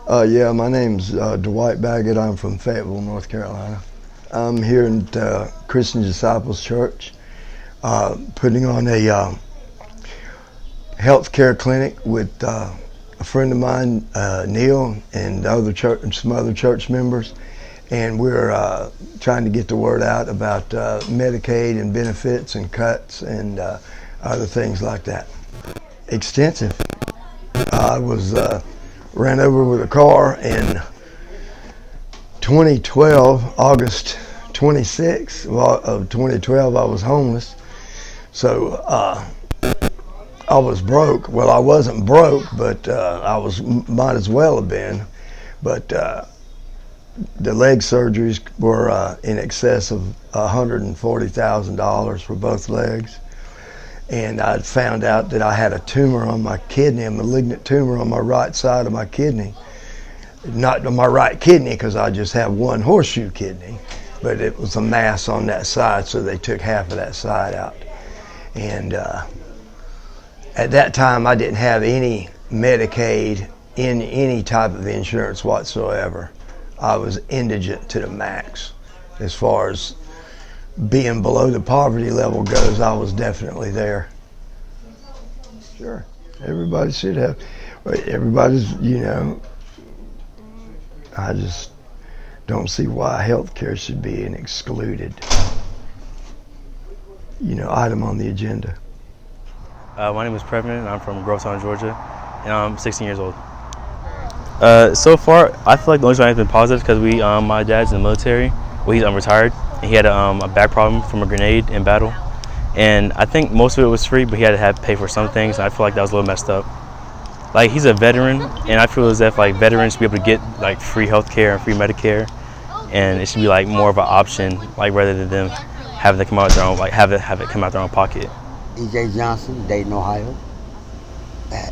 Yeah, my name's Dwight Baggett. I'm from Fayetteville, North Carolina. I'm here at Christian Disciples Church, putting on a health care clinic with a friend of mine, Neil, and some other church members. And we're trying to get the word out about Medicaid and benefits and cuts and other things like that. Extensive. I was ran over with a car in 2012, August 26th of 2012. I was homeless, so I was broke. Well, I wasn't broke, but might as well have been. But the leg surgeries were in excess of $140,000 for both legs. And I found out that I had a tumor on my kidney, a malignant tumor on my right side of my kidney. Not on my right kidney, because I just have one horseshoe kidney, but it was a mass on that side, so they took half of that side out. And at that time, I didn't have any Medicaid in any type of insurance whatsoever. I was indigent to the max. As far as being below the poverty level goes, I was definitely there. Sure, everybody should have. Everybody's, I just don't see why health care should be an excluded, item on the agenda. My name is Previn, and I'm from Grovetown, Georgia, and I'm 16 years old. So far, I feel like the only reason I've been positive because my dad's in the military. Well, he's retired, and he had a back problem from a grenade in battle. And I think most of it was free, but he had to pay for some things, and I feel like that was a little messed up. Like, he's a veteran, and I feel as if like veterans should be able to get like free health care and free Medicare, and it should be like more of an option, like rather than them having to come out their own, like have it come out their own pocket. E.J. Johnson, Dayton, Ohio.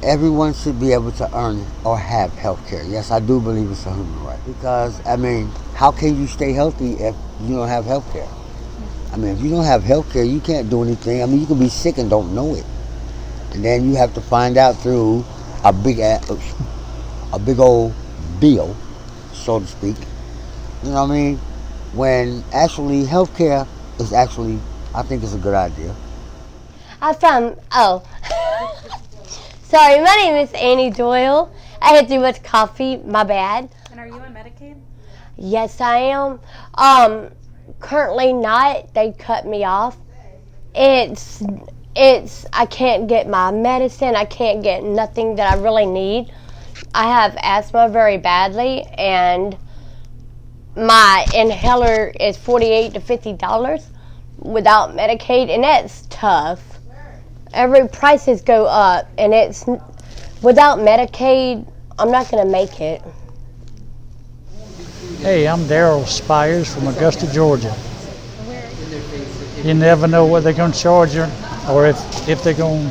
Everyone should be able to earn or have health care. Yes, I do believe it's a human right. Because, how can you stay healthy if you don't have health care? If you don't have health care, you can't do anything. You can be sick and don't know it. And then you have to find out through a big old bill, so to speak. You know what I mean? When actually health care is I think it's a good idea. Sorry, my name is Annie Doyle. I had too much coffee, my bad. And are you on Medicaid? Yes, I am. Currently not. They cut me off. I can't get my medicine. I can't get nothing that I really need. I have asthma very badly, and my inhaler is $48 to $50 without Medicaid, and that's tough. Every prices go up, and it's without Medicaid, I'm not going to make it. Hey, I'm Daryl Spires from Augusta, Georgia. You never know what they're going to charge you, or if they're going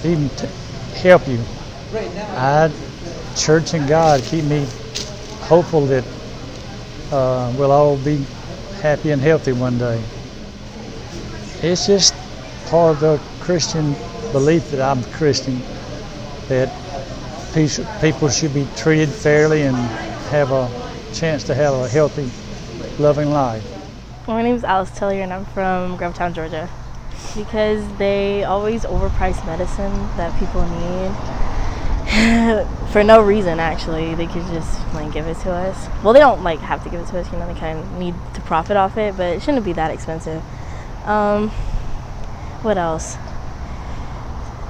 to even help you. Church and God keep me hopeful that we'll all be happy and healthy one day. It's just part of the Christian belief that I'm Christian, that people should be treated fairly and have a chance to have a healthy, loving life. My name is Alice Tiller, and I'm from Grovetown, Georgia. Because they always overprice medicine that people need for no reason. Actually, they could just give it to us. Well, they don't have to give it to us. They kind of need to profit off it, but it shouldn't be that expensive. What else?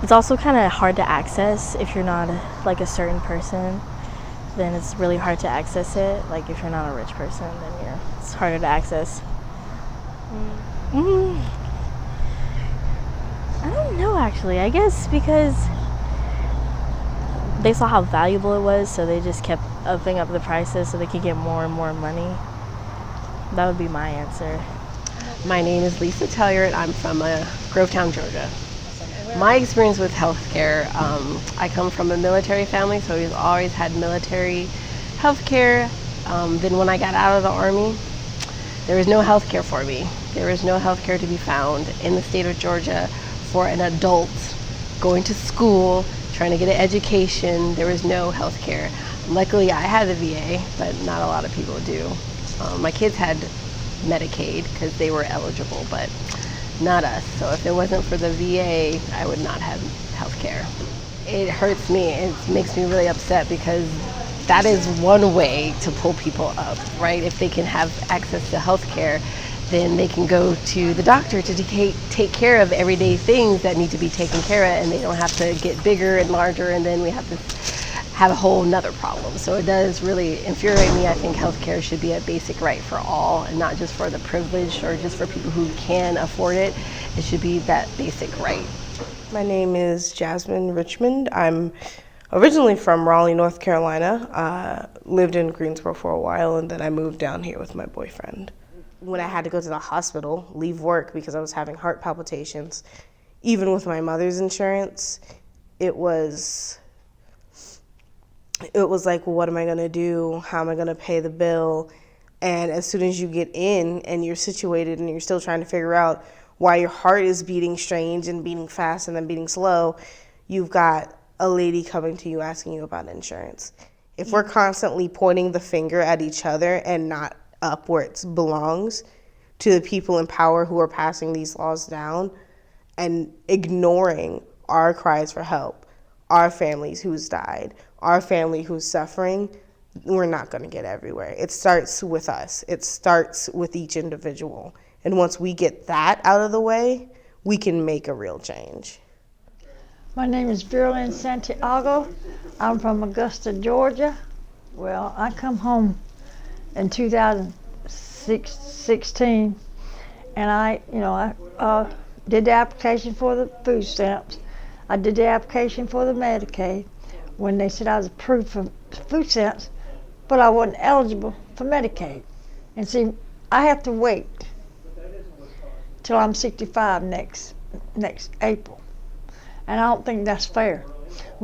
It's also kind of hard to access if you're not a certain person. Then it's really hard to access it. Like if you're not a rich person, then it's harder to access. I don't know, actually. I guess because they saw how valuable it was, so they just kept upping up the prices so they could get more and more money. That would be my answer. My name is Lisa Telliard. I'm from Grovetown, Georgia. My experience with healthcare, I come from a military family, so we've always had military healthcare. Then when I got out of the Army, there was no healthcare for me. There was no healthcare to be found in the state of Georgia for an adult going to school, trying to get an education. There was no healthcare. Luckily, I had the VA, but not a lot of people do. My kids had Medicaid because they were eligible, but not us. So if it wasn't for the VA, I would not have health care. It hurts me. It makes me really upset because that is one way to pull people up, right? If they can have access to health care, then they can go to the doctor to take care of everyday things that need to be taken care of, and they don't have to get bigger and larger, and then we have to have a whole nother problem. So it does really infuriate me. I think healthcare should be a basic right for all and not just for the privileged or just for people who can afford it. It should be that basic right. My name is Jasmine Richmond. I'm originally from Raleigh, North Carolina. Lived in Greensboro for a while, and then I moved down here with my boyfriend. When I had to go to the hospital, leave work because I was having heart palpitations, even with my mother's insurance, it was like, well, what am I gonna do? How am I gonna pay the bill? And as soon as you get in and you're situated and you're still trying to figure out why your heart is beating strange and beating fast and then beating slow, you've got a lady coming to you asking you about insurance. If we're constantly pointing the finger at each other and not up where it belongs to the people in power who are passing these laws down and ignoring our cries for help, our families who's died, our family who's suffering, we're not going to get everywhere. It starts with us. It starts with each individual. And once we get that out of the way, we can make a real change. My name is Verlyn Santiago. I'm from Augusta, Georgia. Well, I come home in 2016, and I did the application for the food stamps. I did the application for the Medicaid when they said I was approved for food stamps, but I wasn't eligible for Medicaid. And see, I have to wait till I'm 65 next April, and I don't think that's fair.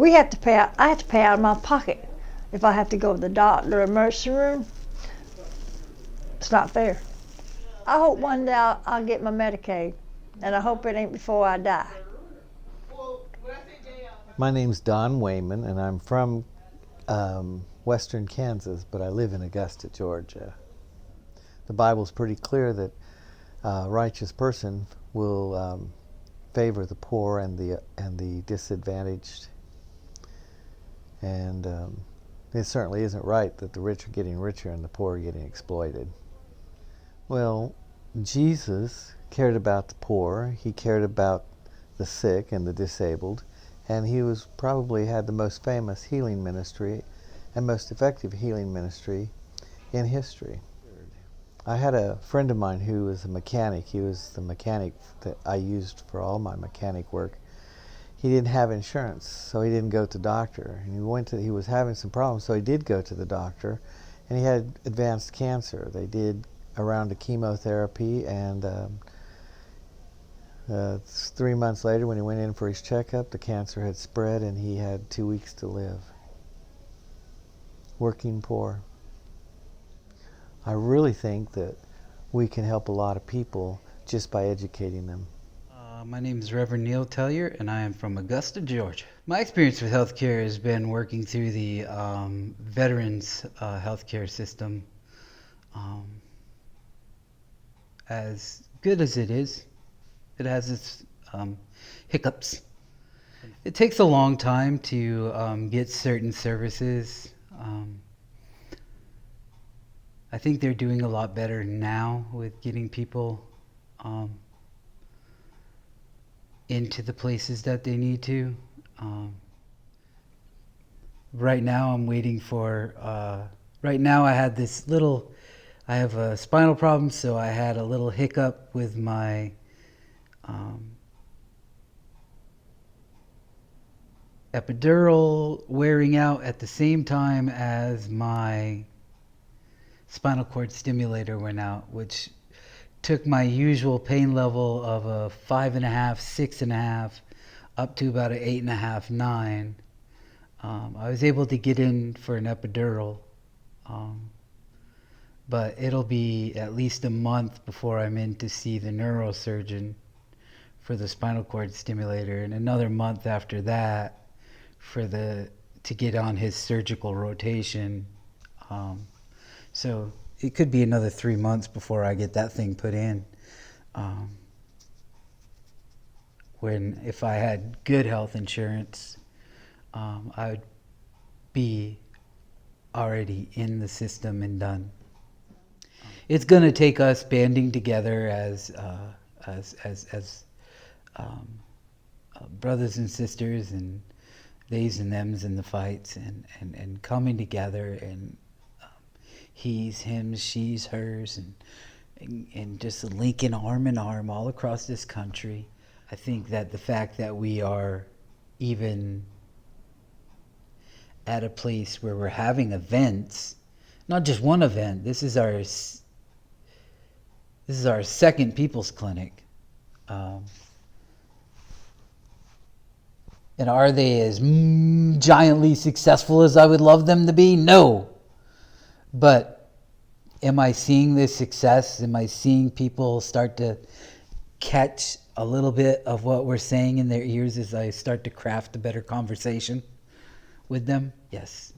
I have to pay out of my pocket if I have to go to the doctor or emergency room. It's not fair. I hope one day I'll get my Medicaid, and I hope it ain't before I die. My name's Don Wayman, and I'm from western Kansas, but I live in Augusta, Georgia. The Bible's pretty clear that a righteous person will favor the poor and the disadvantaged, and it certainly isn't right that the rich are getting richer and the poor are getting exploited. Well, Jesus cared about the poor, he cared about the sick and the disabled, and he was probably had the most famous healing ministry and most effective healing ministry in history. I had a friend of mine who was a mechanic. He was the mechanic that I used for all my mechanic work. He didn't have insurance, so he didn't go to the doctor. And he was having some problems, so he did go to the doctor, and he had advanced cancer. They did a round of chemotherapy, and 3 months later, when he went in for his checkup, the cancer had spread, and he had 2 weeks to live. Working poor. I really think that we can help a lot of people just by educating them. My name is Reverend Neil Tellier, and I am from Augusta, Georgia. My experience with healthcare has been working through the veterans healthcare system. As good as it is, it has its hiccups. It takes a long time to get certain services. I think they're doing a lot better now with getting people into the places that they need to. Right now I'm waiting for, right now I have a spinal problem, so I had a little hiccup with my epidural wearing out at the same time as my spinal cord stimulator went out, which took my usual pain level of a 5.5, 6.5, up to about an 8.5, 9. I was able to get in for an epidural, but it'll be at least a month before I'm in to see the neurosurgeon for the spinal cord stimulator, and another month after that to get on his surgical rotation. So it could be another 3 months before I get that thing put in. When if I had good health insurance, I would be already in the system and done. It's going to take us banding together as brothers and sisters, and theys and thems in the fights, and coming together, and he's, him, she's, hers, and just linking arm in arm all across this country. I think that the fact that we are even at a place where we're having events, not just one event, this is our second People's Clinic. And are they as giantly successful as I would love them to be? No. But am I seeing this success? Am I seeing people start to catch a little bit of what we're saying in their ears as I start to craft a better conversation with them? Yes.